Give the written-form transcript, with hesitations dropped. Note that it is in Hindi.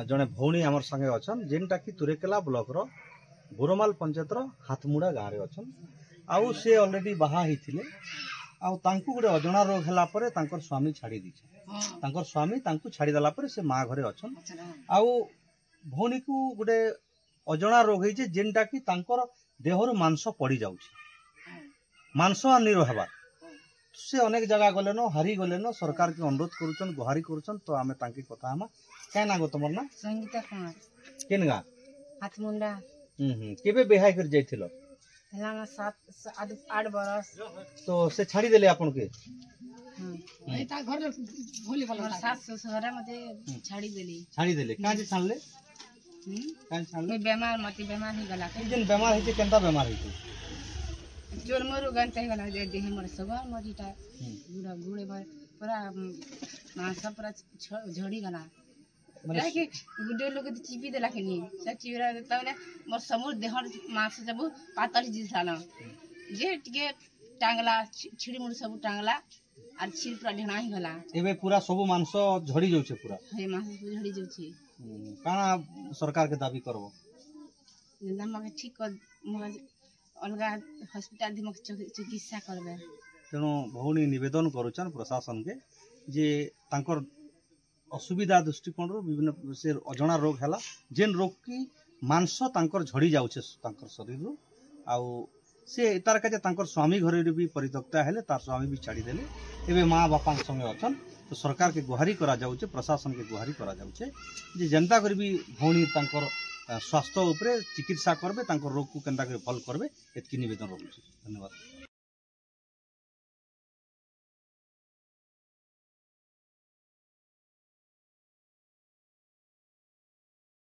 जड़े भौणी आमर संगे अच्छन जेनटा कि तुरेकेला ब्लॉक रो बोरमाल पंचायत रो हाथमुड़ा गाँव में अच्छन आउ से ऑलरेडी बाहा होते आउ तांकु गोटे अजଣା रोग है पर तांकर स्वामी छाड़ी दीछे तांकर स्वामी तांकु छाड़ी देला पर से माँ घरे अच्छन आउ भौणी को गोटे अजଣା रोग है जेनटा कि तांकर देहर मांस पड़ी जाउछि मांस नहीं रहबार से अनेक जगह गलेन हारी गलेन सरकार के अनुरोध करुचन गुहारी करुचन तो आमे तांकी कथा हमा क्या ना गो तुमर ना संगीता कुमार केन गा हाथमुंडा केबे बेहाय कर जाइथिलो हलाना 7-8 बरस तो से छाड़ी देले आपन के एता घर भोली वाला सास ससुर मते छाड़ी देले काजे छानले काजे छानले बीमार मते बीमार ही गला के जन बीमार हिते केनता बीमार हिते जोर मरु गंते गला देह मोर सगा मरीटा गुड़ा गुड़े पूरा मांस पूरा झड़ी गला माने कि गुडे लोग चिपी देला के नहीं सब चिरा तने मोर समूर देह मांस सब पातल जिसाला जे टिके टांगला छिड़ी मुड़ सब टांगला और छिर पूरा ढेना ही गला एबे पूरा सब मांस झड़ी जाउछे पूरा हे मांस झड़ी जाउछे काना सरकार के दाबी करबो निदान मके ठीक कर मोर अलगा हॉस्पिटल दिमक चिकित्सा करबे तेणु भौणी निवेदन करुचन प्रशासन के जे तांकर असुविधा दृष्टिकोण विभिन्न से अजଣା रोग है जेन रोग की मांस तांकर झड़ी जाउछे तांकर शरीर रो आउ से तार का तांकर स्वामी घरे भी परित्यक्ता हेले तार स्वामी भी छाड़ी देले एबे माँ बापा संगे अछन तो सरकार के गुहारी करा जाउछे प्रशासन के गुहारी करा जाउछे जे जनता कर भी भौणी तांकर स्वास्थ्य उपरे चिकित्सा करबे तांकर रोग को केनता कर भल करबे एतकी निवेदन रहुछि। धन्यवाद।